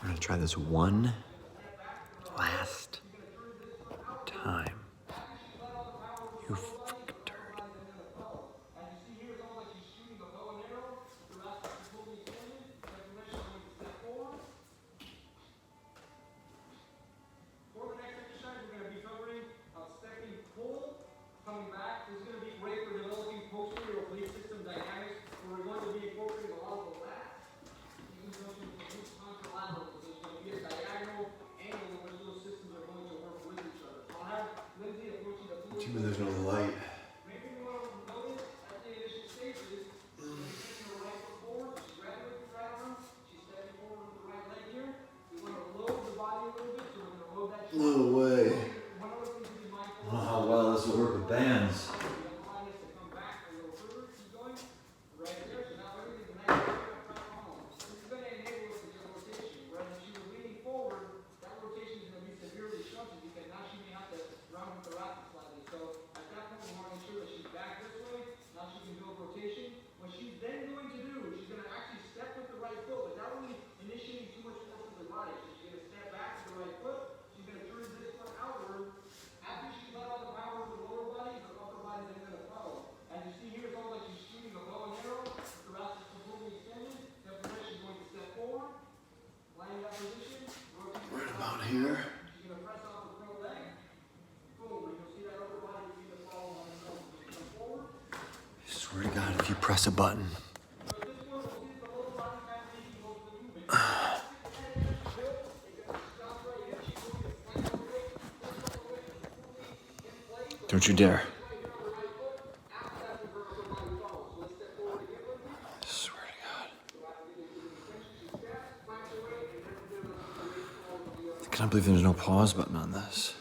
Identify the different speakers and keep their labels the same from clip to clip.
Speaker 1: We're gonna try this one last time. You fucking turd.
Speaker 2: Coming back, this is going to be great for developing posterior oblique system dynamics, where we're going to be incorporating a lot of the lats, even though it's contralateral, so there's going to be a diagonal angle in which those systems are going to work with each other. So I'll have Lindsay approaching the fluid.
Speaker 1: Too bad there's no light.
Speaker 2: Maybe you want to notice at the initial stages, she's taking her right foot forward, she's grabbing with the right arm, she's stepping forward with the right leg here. We want to load the body a little bit, so we're going to load that shoulder.
Speaker 1: No way.
Speaker 2: One other thing to be mindful
Speaker 1: I don't know how well this will work with bands. Here. I swear to God, if you press a button. Don't you dare. I swear to God. I can't believe there's no pause button on this.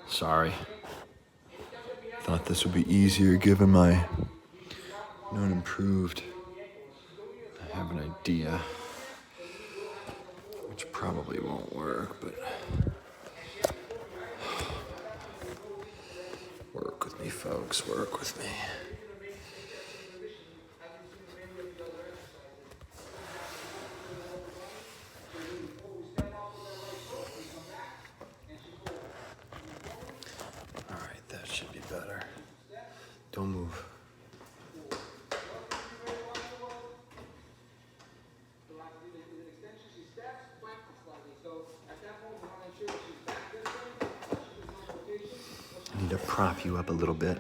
Speaker 1: Sorry. Thought this would be easier given my non-improved. I have an idea, which probably won't work, but work with me, folks, work with me. All right, that should be better. Don't move. I need to prop you up a little bit.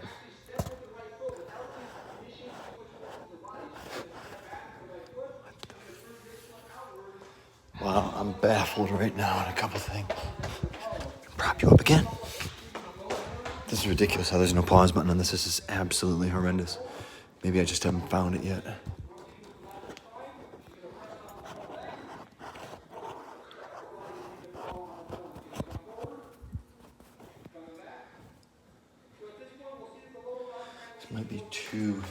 Speaker 1: Wow, I'm baffled right now on a couple things. Prop you up again. This is ridiculous how there's no pause button on this. This is absolutely horrendous. Maybe I just haven't found it yet. This might be too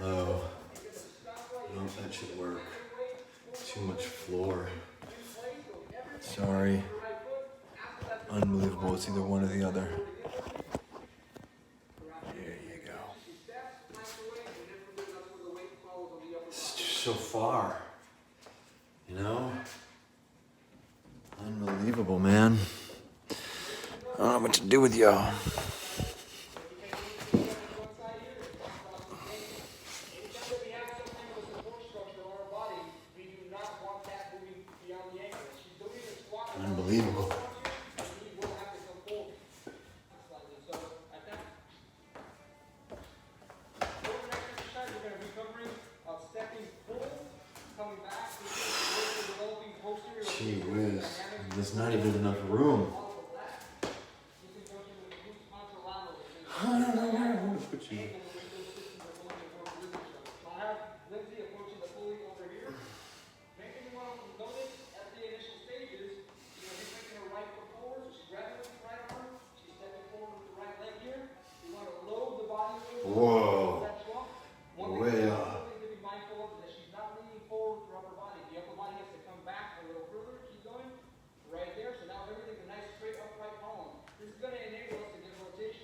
Speaker 1: low. No, that should work. Too much floor. Sorry. Unbelievable. It's either one or the other. There you go. It's just so far. You know? Unbelievable, man. I don't know what to do with y'all. Unbelievable. Gee whiz, there's not even enough room. I don't know where I want to put you. Whoa. Way up. Right there, so now everything's a nice straight upright column. This is going to enable us to get rotation.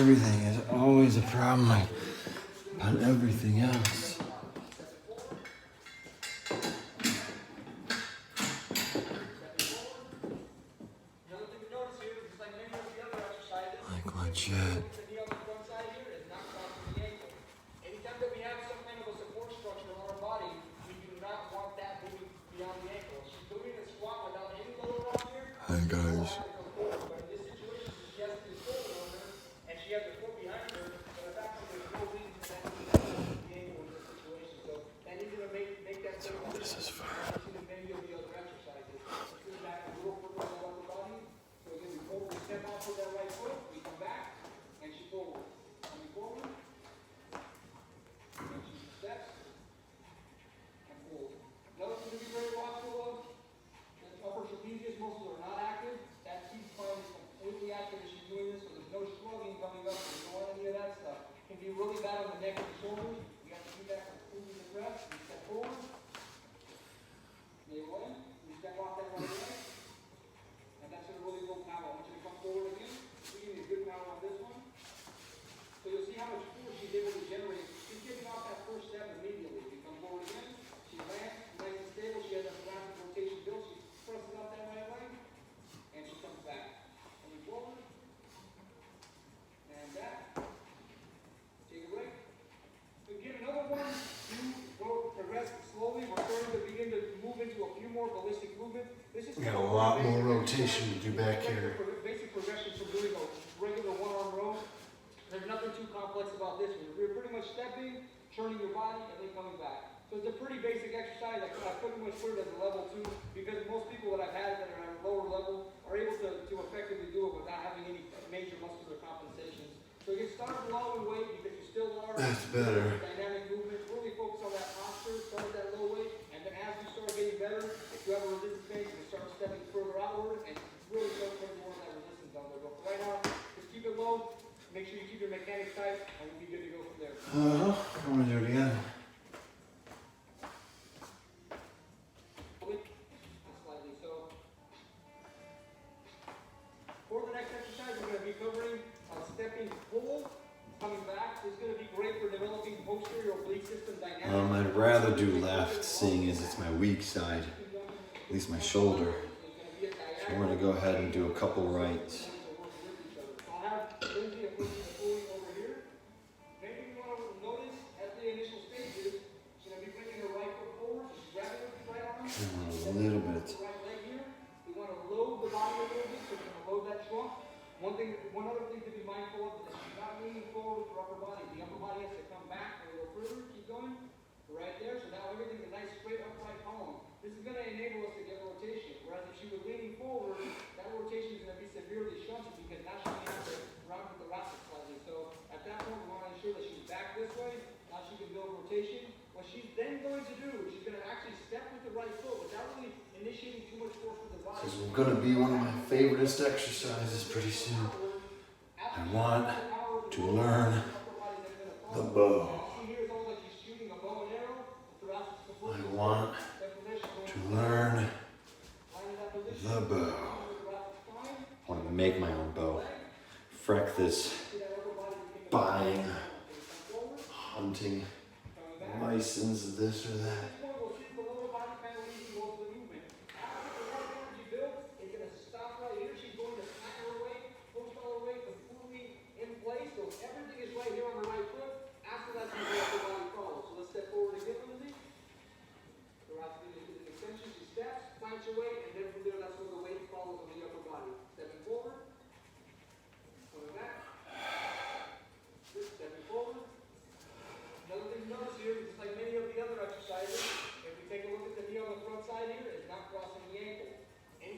Speaker 1: everything is always a problem about everything else. Like legit.
Speaker 2: Anytime that we have some kind of a support structure on our body, we do not want that moving beyond the ankle. She's doing a squat without any lower arm here.
Speaker 1: Hi guys.
Speaker 2: But in this situation, she has to forward on her, and she has her foot behind her, but at that point, there's no reason for that to be the ankle in this situation. So that needs to make that same
Speaker 1: This is for
Speaker 2: in many of the other exercises. Let's do that a little further on the upper body. So again, we forward, we step off with that right foot, we come back, and she forward. Coming forward. And she steps. And forward. Another thing to be very watchful of, the upper trapezius muscles are not active. That C-spine is completely active as she's doing this, so there's no shrugging coming up, there's no any of that stuff. It can be really bad on the neck and the shoulders. You have to do that completely depressed. You step forward. Lay away. You step off that right leg. And that's a really low power. I want you to come forward again. Give me a good power on this one. So you'll see how much force she's able to generate. She's getting off that first step immediately. You come forward again. She lands, nice and stable. She has a rapid rotation built. She presses out that right leg. And she comes back. Coming forward. And back. Take a break. Again, another one. You go progress slowly. We're starting to begin to move into a few more ballistic movements. This is
Speaker 1: we got a lot more rotation to do back here.
Speaker 2: Basic progression from doing a regular one-arm row. There's nothing too complex about this one. You're pretty much stepping, turning your body, and then coming back. So it's a pretty basic exercise. I pretty much put it as a level 2 because most people that I've had that are at a lower level are able to effectively do it without having any major muscular compensations. So you get started low and weight because you still are
Speaker 1: That's better.
Speaker 2: dynamic movement. Really focus on that posture, start at that low weight, and then as you start getting better, if you have a resistance base, you start stepping further outward and really start putting more of that resistance on there. But for right now, just keep it low. Make sure you keep your mechanics tight, and we'll be good to go from there.
Speaker 1: I want to do it again.
Speaker 2: Slightly. So, for the next exercise, we're going to be covering stepping pull, coming back. This is going to be great for developing posterior oblique system dynamics.
Speaker 1: I'd rather do left, seeing as it's my weak side, at least my shoulder. So we're going to go ahead and do a couple rights. A little bit.
Speaker 2: We want to load the body a little bit, so we're going to load that trunk. One other thing to be mindful of is that she's not leaning forward with her upper body. The upper body has to come back a little further. Keep going. Right there. So now everything's a nice straight upright column. This is going to enable us to get rotation. Whereas if she was leaning forward, that rotation is going to be severely shunted because now she's going to have to round the thoracic slightly. So at that point, we want to ensure that she's back this way. Now she can build rotation. What she's then going to do, she's going to actually step with the right foot without really initiating too much force with the body.
Speaker 1: This is going to be one of my favoriteest exercises pretty soon. I want to learn the bow. I want to learn the bow. I want to make my own bow. Freck this buying, hunting, license, this or that.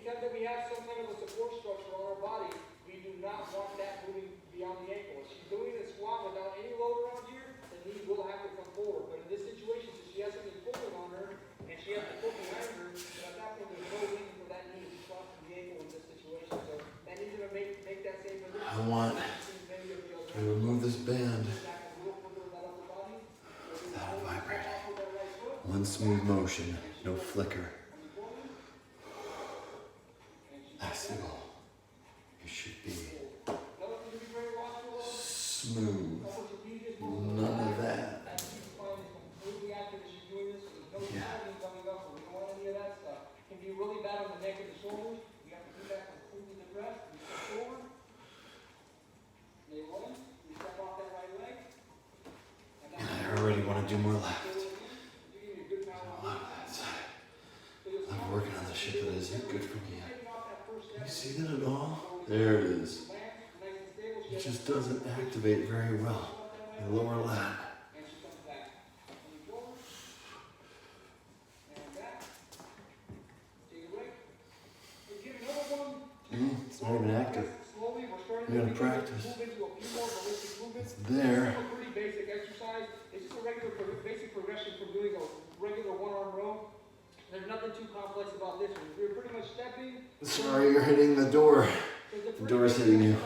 Speaker 1: That we have some kind of a support structure on our body, we do not want that moving beyond the ankle. If she's doing a squat without any load around here, the knee will have to come forward. But in this situation, since she has something pulling on her and she has the foot behind her, then at that point there's no reason for that knee to cross the ankle in this situation. So that needs to make that same position. I want to remove this band without vibrating. One smooth motion, no flicker. That's the goal. It should be
Speaker 3: smooth. None of that.
Speaker 1: And she's playing completely active as she's doing this, so there's no
Speaker 3: Yeah.
Speaker 1: sagging coming up, or we don't want any of that stuff. It can be really bad on the neck and the shoulders. You have to do that completely depressed. You step forward. They one. You step off that right leg. And
Speaker 3: And I already want to do more left.
Speaker 1: you give me a good power on this.
Speaker 3: I'm working on the shit that isn't good for me yet. Can you see that at all? There it is. It just doesn't activate very well. The lower lat.
Speaker 1: And she comes back. And you forward. And back. Take a break. We'll give another one.
Speaker 3: It's not even active.
Speaker 1: Slowly, we're starting
Speaker 3: We gotta
Speaker 1: to
Speaker 3: practice.
Speaker 1: move into a few more realistic movements.
Speaker 3: It's there.
Speaker 1: This is a pretty basic exercise. It's just a regular, basic progression from doing a regular one-arm row. There's nothing too complex about this one. We're pretty much stepping.
Speaker 3: Sorry, you're hitting the door.
Speaker 1: The
Speaker 3: door's hitting you.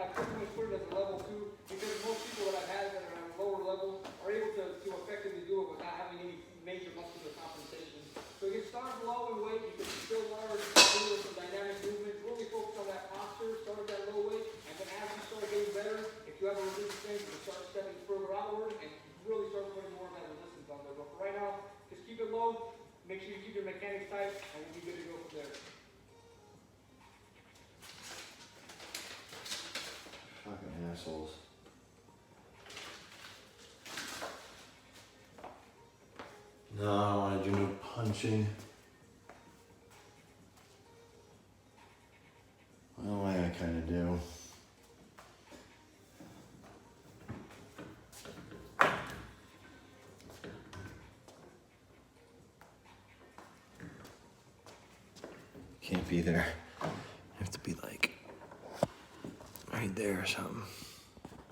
Speaker 1: I pretty much put it as a level 2 because most people that I've had that are at a lower level are able to effectively do it without having any major muscular compensation. So you can start low and weight. You can still learn to do some dynamic movements. Really focus on that posture. Start at that low weight, and then as you start getting better, if you have a resistance, you start stepping further outward and really start putting more of that resistance on there. But for right now, just keep it low. Make sure you keep your mechanics tight, and we'll be good to go from there.
Speaker 3: Fucking assholes. No, I want to do no punching. Well, I kind of do. Can't be there. You have to be like right there or something.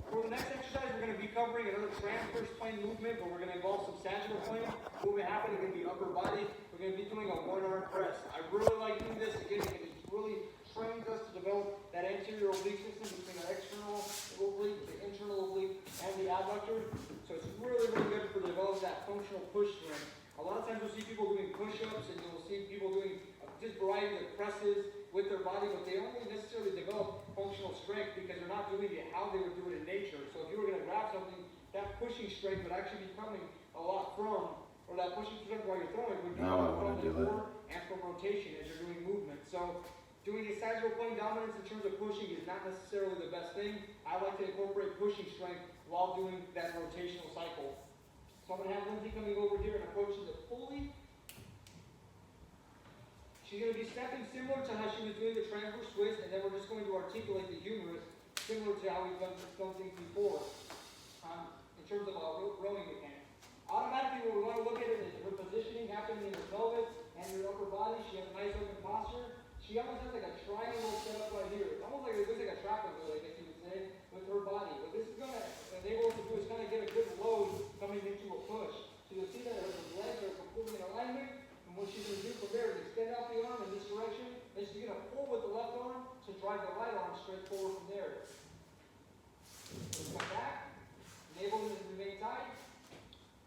Speaker 1: For the next exercise, we're going to be covering another transverse plane movement, but we're going to involve some sagittal plane movement happening in the upper body. We're going to be doing a one-arm press. I really like doing this. Again, it really trains us to develop that anterior oblique system between our external oblique, the internal oblique, and the adductor. So it's really, really good for developing that functional push strength. A lot of times you'll see people doing push-ups, and you'll see people doing just variety of presses with their body, but they only necessarily develop functional strength because they're not doing it how they would do it in nature. So if you were going to grab something, that pushing strength would actually be coming a lot from, or that pushing strength while you're throwing would be
Speaker 3: Now I
Speaker 1: coming
Speaker 3: wanna
Speaker 1: from
Speaker 3: do
Speaker 1: the
Speaker 3: it.
Speaker 1: core and from rotation as you're doing movement. So doing a sagittal plane dominance in terms of pushing is not necessarily the best thing. I like to incorporate pushing strength while doing that rotational cycle. So I'm going to have Lindsay coming over here and approaching the pulley. She's going to be stepping similar to how she was doing the transverse twist, and then we're just going to articulate the humerus similar to how we've done things before in terms of rowing mechanics. Automatically, what we want to look at it is her positioning happening in her pelvis and her upper body. She has a nice open posture. She almost has like a triangle set up right here. It's almost like it looks like a trapezoid, I guess you would say, with her body. What this is going to enable us to do is kind of get a good load coming into a push. So you'll see that her legs are completely in alignment. And what she's going to do from there is extend out the arm in this direction, and she's going to pull with the left arm to drive the right arm straight forward from there. So come back, enable it to remain tight.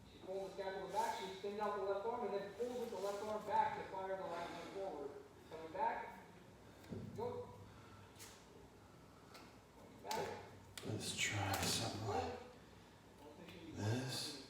Speaker 1: She's pulling the scapula back, she extends out the left arm, and then pulls with the left arm back to fire the right hand forward. Coming back, go. Coming back.
Speaker 3: Let's try something like this.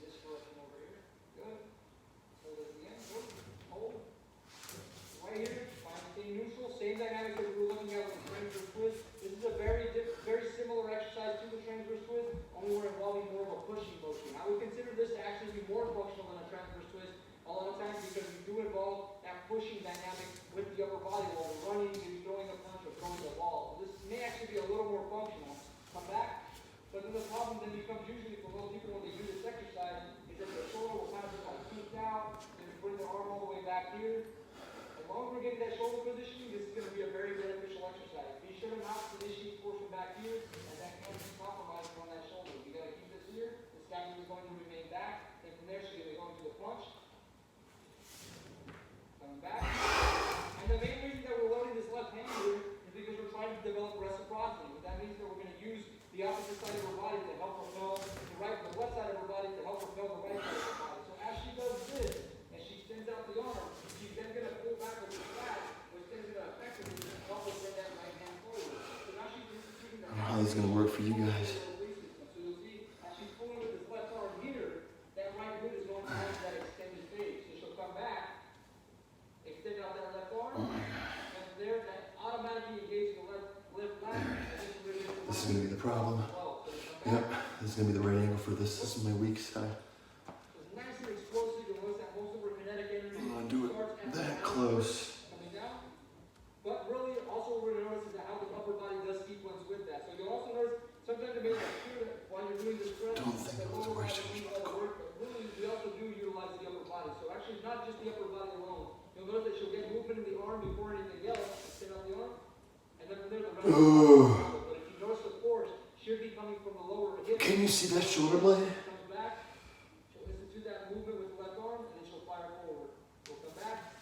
Speaker 1: Right here, find the neutral, same dynamic that we were looking at with the transverse twist. This is a very similar exercise to the transverse twist, only we're involving more of a pushing motion. I would consider this to actually be more functional than a transverse twist a lot of times because we do involve that pushing dynamic with the upper body while we're running, maybe throwing a punch or throwing a ball. So this may actually be a little more functional. Come back. But then the problem then becomes usually for most people when they do this exercise is that their shoulder will kind of just like peek out, and bring the arm all the way back here. As long as we're getting that shoulder positioning, this is going to be a very beneficial exercise. Be sure to not initiate force from back here, and that can be compromising on that shoulder. You got to keep this here. The scapula is going to remain back. Then from there, she's going to go into the punch. Coming back. And the main reason that we're loading this left hand here is because we're trying to develop reciprocity. What that means that we're going to use the opposite side of her body to help propel the left side of her body to help propel the right side of her body. So as she does this, and she extends out the arm, she's then going to pull back with the flat, which then is going to effectively help her bring that right hand forward. So now she's instituting the
Speaker 3: I don't know how this is going to work for you guys.
Speaker 1: So
Speaker 3: Yep, this is gonna be the right angle for this. This is my weak side.
Speaker 1: It's nice and explosive. You'll notice that most of our kinetic energy
Speaker 3: I'm gonna do it
Speaker 1: starts at
Speaker 3: that
Speaker 1: the
Speaker 3: close.
Speaker 1: coming down. But really, also what we're gonna notice is that how the upper body does sequence with that. So you'll also notice sometimes it may appear that while you're doing this press,
Speaker 3: Don't think
Speaker 1: the
Speaker 3: about the
Speaker 1: lower
Speaker 3: worst
Speaker 1: body does all the work, but really we also do utilize the upper body. So actually, not just the upper body alone. You'll notice that she'll get movement in the arm before anything else. Spin out the arm, and then from there the rest. But if you notice the force should be coming from the lower hip.
Speaker 3: Can you see that shoulder blade?
Speaker 1: Comes back. She'll institute that movement with the left arm, and then she'll fire forward. She'll come back.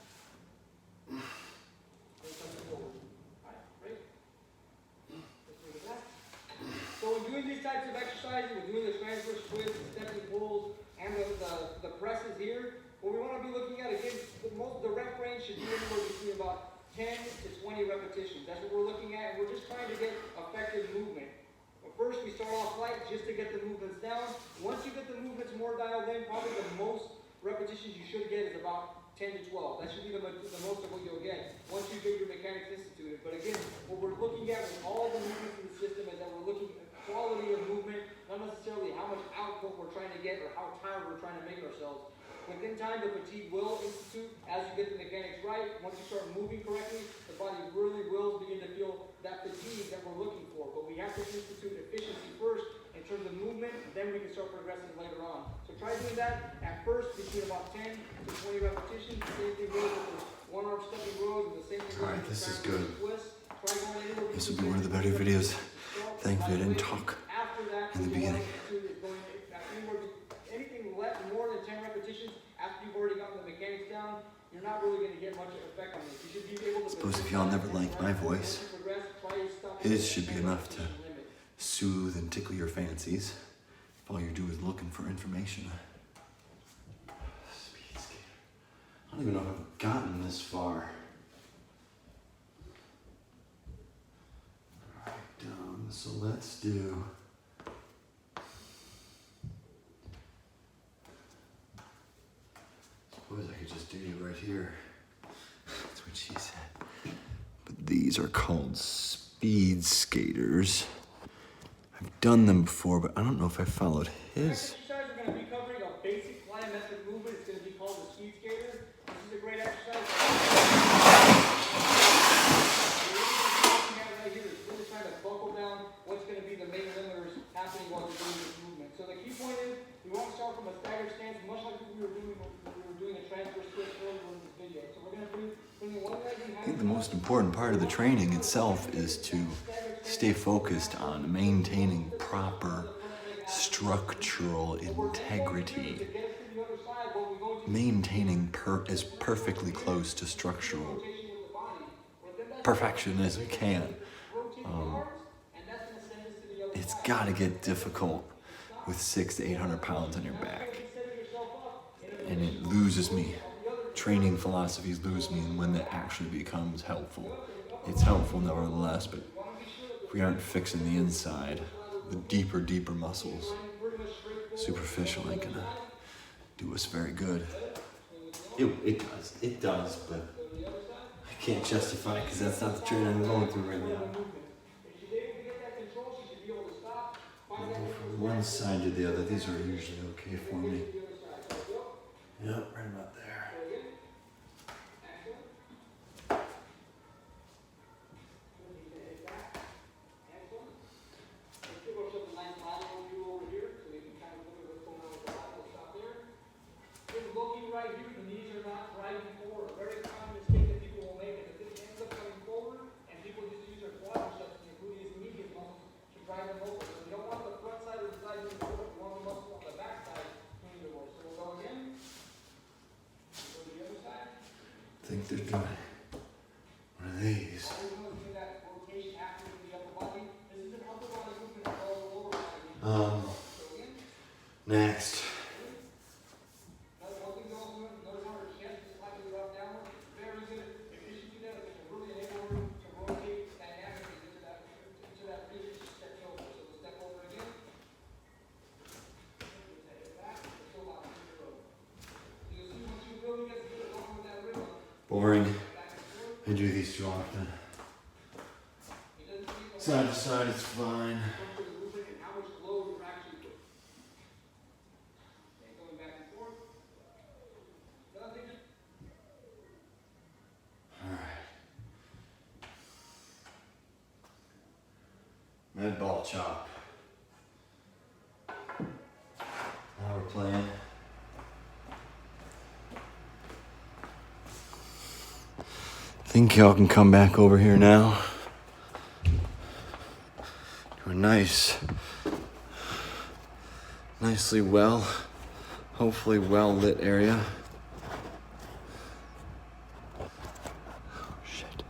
Speaker 1: So in doing these types of exercises, we're doing the transverse twists, the stepping pulls, and the presses here. What we want to be looking at, again, the rep range should be anywhere between about 10 to 20 repetitions. That's what we're looking at, and we're just trying to get effective movement. But first, we start off light just to get the movements down. Once you get the movements more dialed in, probably the most repetitions you should get is about 10 to 12. That should be the most of what you'll get once you get your mechanics instituted. But again, what we're looking at with all the movements in the system is that we're looking at quality of movement, not necessarily how much output we're trying to get or how tired we're trying to make ourselves. Within time, the fatigue will institute as you get the mechanics right. Once you start moving correctly, the body really will begin to feel that fatigue that we're looking for. But we have to institute efficiency first in terms of movement, then we can start progressing later on. So try doing that at first between about 10 to 20 repetitions. The same thing goes with the one arm stepping rows, and the same thing goes with the
Speaker 3: This is
Speaker 1: transverse
Speaker 3: good.
Speaker 1: twist. Try going anywhere
Speaker 3: This
Speaker 1: between
Speaker 3: will be one of the
Speaker 1: 10
Speaker 3: better
Speaker 1: to 20
Speaker 3: videos.
Speaker 1: repetitions.
Speaker 3: Thankfully, I didn't talk
Speaker 1: After that,
Speaker 3: in the beginning.
Speaker 1: Anything more than 10 repetitions after you've already gotten the mechanics down, you're not really going to get much effect on this. You should be able to.
Speaker 3: Suppose if y'all never liked my voice, his should be enough to soothe and tickle your fancies. If all you do is looking for information. Speed skater. I don't even know if I've gotten this far. Alright, down. So let's do. Suppose I could just do you right here. That's what she said. But these are called speed skaters. I've done them before, but I don't know if I followed his.
Speaker 1: Next exercise, we're going to be covering a basic plyometric movement. It's going to be called the speed skater. This is a great exercise. Right here is really trying to buckle down what's going to be the main limiters happening while you're doing this movement. So the key point is, we want to start from a staggered stance, much like we were doing a transverse twist earlier in this video. So we're going to bring one leg behind.
Speaker 3: I think the most important part of the training itself is to stay focused on maintaining proper structural integrity. Maintaining as perfectly close to structural perfection as we can. It's got to get difficult with 600 to 800 pounds on your back. And it loses me. Training philosophies lose me when that actually becomes helpful. It's helpful nevertheless, but if we aren't fixing the inside, the deeper muscles, superficial ain't gonna do us very good. It does, but I can't justify it because that's not the training I'm going through right now. From one side to the other, these are usually okay for me. Yep, right about there.
Speaker 1: Looking right here, the knees are not driving forward. A very common mistake that people will make is that it ends up coming forward, and people just use their quadriceps and their gluteus medius muscles to drive them over. So you don't want the front side of the side moving forward, you want the muscle on the back side moving forward. So we'll go again. Go to the other side.
Speaker 3: I think they're doing one of these.
Speaker 1: Always want to do that rotation after the upper body. This is an upper body movement as well as the lower body. So again.
Speaker 3: Next. Boring. I do these too often. Side to side, it's fine. ball chop. Now we're playing. Think y'all can come back over here now. To a nicely hopefully well lit area. Shit.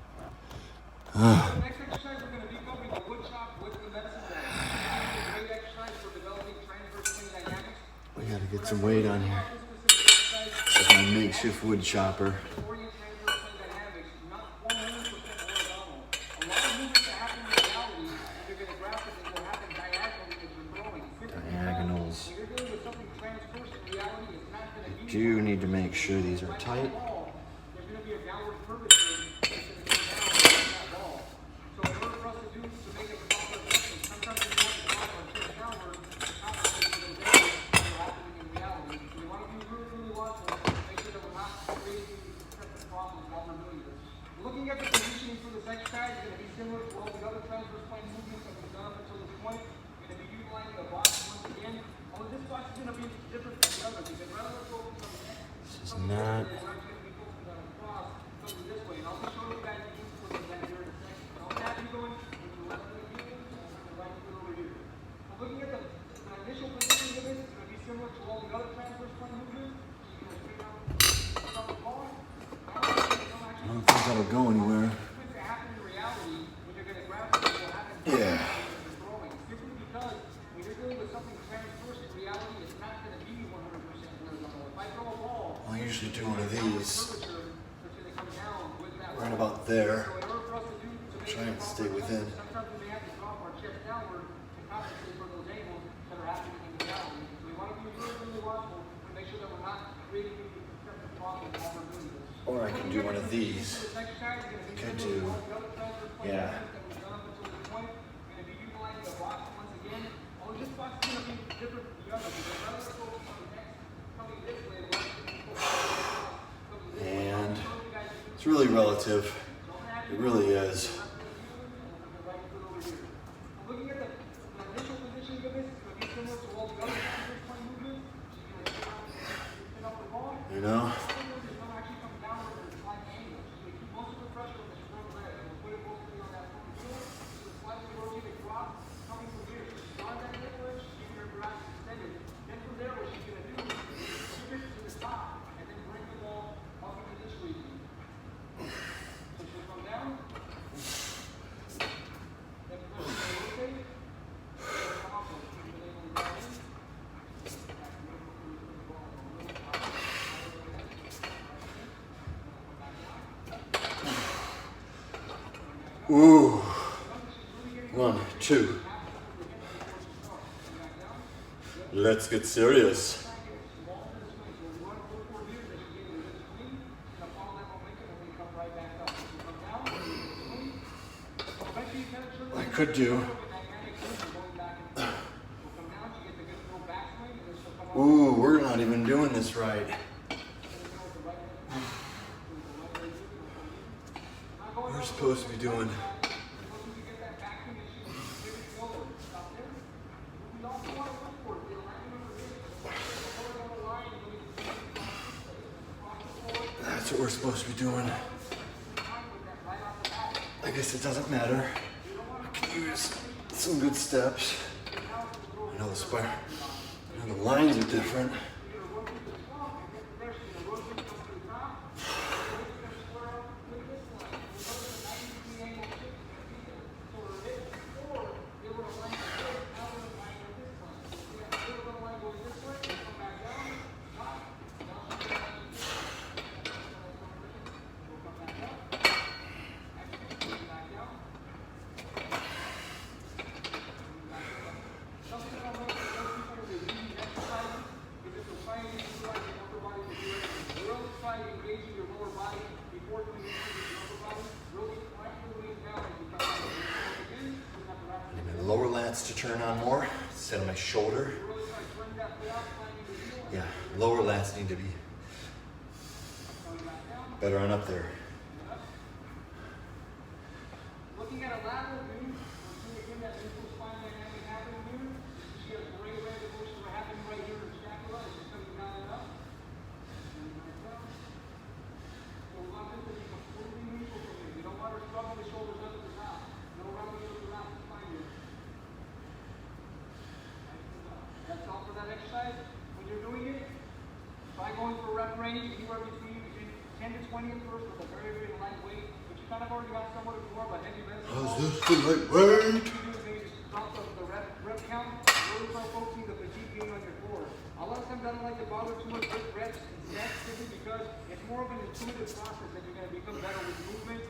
Speaker 2: The next exercise we're going to be covering the wood chop with the medicine ball. It's a great exercise for developing transverse swing dynamics.
Speaker 3: We gotta get some weight on here. This is my makeshift wood chopper. Diagonals. You do need to make sure these are tight.
Speaker 2: Looking at the positioning for this exercise is going to be similar to all the other transverse plane movements that we've done up until this point. We're going to be utilizing the box once again. Although this box is going to be different from the others because rather than focus on the neck,
Speaker 3: This is not.
Speaker 2: we're actually going to be focusing on the cross coming this way. And I'll be showing you guys the use for that here in a second. So I'll have you going with the left leg here and the right foot over here. So looking at the initial positioning of this is going to be similar to all the other transverse plane movements. So you're going to straight out from the ball.
Speaker 3: I don't think that'll go anywhere. Yeah. I'll usually do one of these right about there. Try and stay within. Or I can do one of these. Could do, yeah. And it's really relative. It really is. You know? Ooh. 1, 2. Let's get serious. I could do. Ooh, we're not even doing this right. We're supposed to be doing. That's what we're supposed to be doing. I guess it doesn't matter. I can use some good steps. I know the spine. I know the lines are different. Lower lats to turn on more instead of my shoulder. Yeah, lower lats need to be better on up there.
Speaker 2: Looking at a lateral view, we're seeing again that neutral spine dynamic. exercise, when you're doing it, try going for a rep range anywhere between 10 to 20 at first with a very, very light weight, but you kind of already got somewhat of more of a heavy medicine.
Speaker 3: How's this the right weight?
Speaker 2: What you do is maybe just drop the rep count, really start focusing the fatigue gain on your core. A lot of times I don't like to bother too much with reps and sets simply because it's more of an intuitive process that you're going to become better with movement.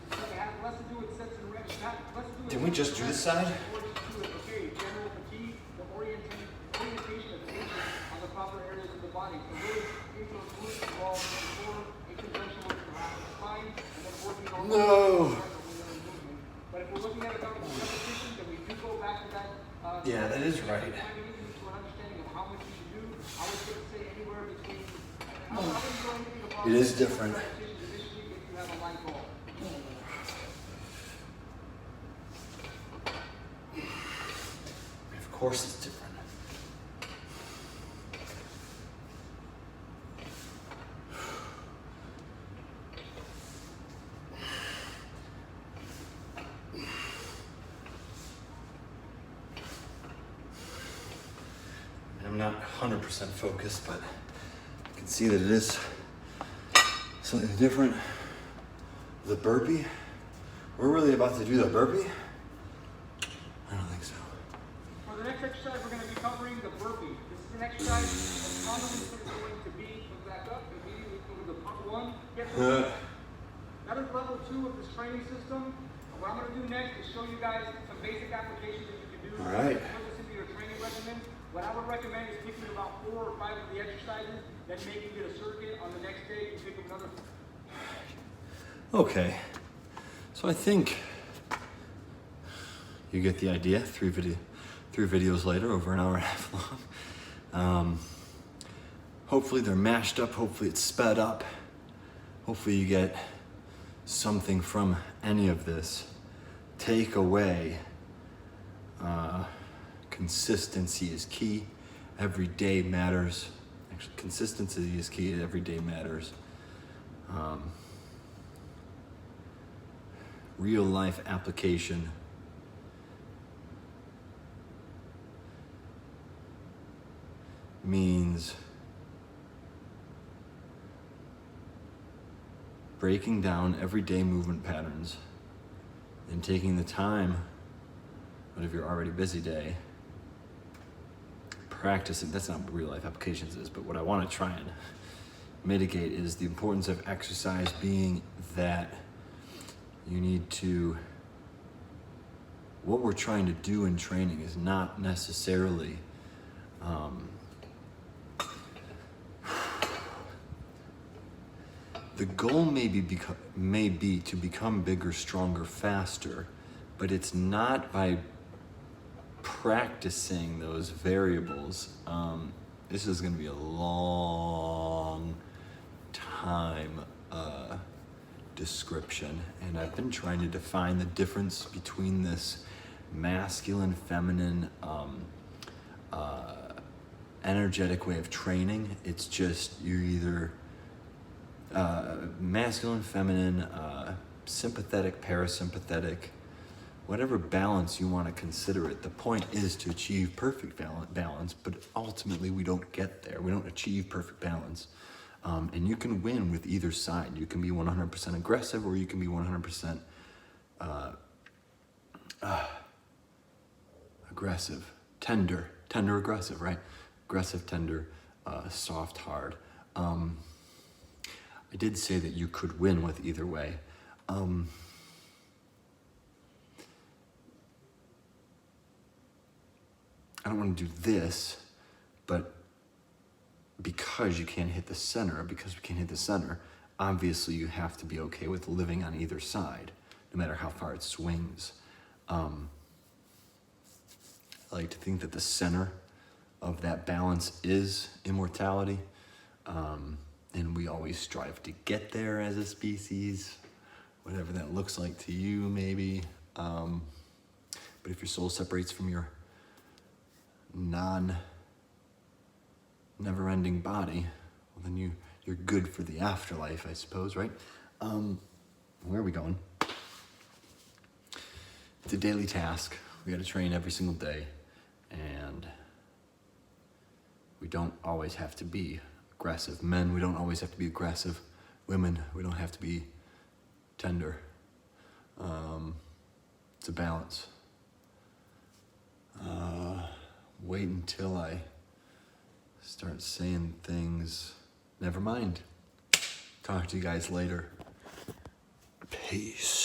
Speaker 2: It has less to do with sets and reps. Less to do with
Speaker 3: Didn't we just do this side?
Speaker 2: more to do with, okay, general fatigue, the orientation of tension on the proper areas of the body. So really influence moves involved in the core in conjunction with the spine and then working on movement. But if we're looking at a couple of repetitions, then we do go back to that.
Speaker 3: Yeah, that is right.
Speaker 2: To an understanding of how much you should do. I would say anywhere between. I wouldn't go anything above.
Speaker 3: It is different.
Speaker 2: Repetitions initially if you have a light goal.
Speaker 3: Of course it's different. I'm not 100% focused, but I can see that it is slightly different. The burpee. We're really about to do the burpee? I don't think so.
Speaker 2: For the next exercise, we're going to be covering the burpee. This is an exercise that's commonly going to be, look back up, immediately go to the part one. That is level 2 of this training system. What I'm going to do next is show you guys some basic applications that you can do.
Speaker 3: All right.
Speaker 2: Put this into your training regimen. What I would recommend is picking about 4 or 5 of the exercises, then making it a circuit. On the next day, you pick another.
Speaker 3: Okay. So I think you get the idea. 3 videos later, over an hour and a half long. Hopefully they're mashed up. Hopefully it's sped up. Hopefully you get something from any of this. Take away. Consistency is key. Every day matters. Actually, consistency is key. Every day matters. Real life application. Means breaking down everyday movement patterns and taking the time out of your already busy day, practicing. That's not what real life applications is, but what I want to try and mitigate is the importance of exercise being that you need to, what we're trying to do in training is not necessarily the goal may be to become bigger, stronger, faster, but it's not by practicing those variables. This is going to be a long time description, and I've been trying to define the difference between this masculine, feminine, energetic way of training. It's just you're either masculine, feminine, sympathetic, parasympathetic, whatever balance you want to consider it. The point is to achieve perfect balance, but ultimately we don't get there. We don't achieve perfect balance. And you can win with either side. You can be 100% aggressive, or you can be 100% aggressive, tender, aggressive, right? Aggressive, tender, soft, hard. I did say that you could win with either way. I don't want to do this, but because you can't hit the center, obviously you have to be okay with living on either side, no matter how far it swings. I like to think that the center of that balance is immortality, and we always strive to get there as a species, whatever that looks like to you, maybe. But if your soul separates from your never-ending body, well, then you're good for the afterlife, I suppose, right? Where are we going? It's a daily task. We got to train every single day, and We don't always have to be aggressive. Men, we don't always have to be aggressive. Women, we don't have to be tender. It's a balance. Wait until I start saying things. Never mind. Talk to you guys later. Peace.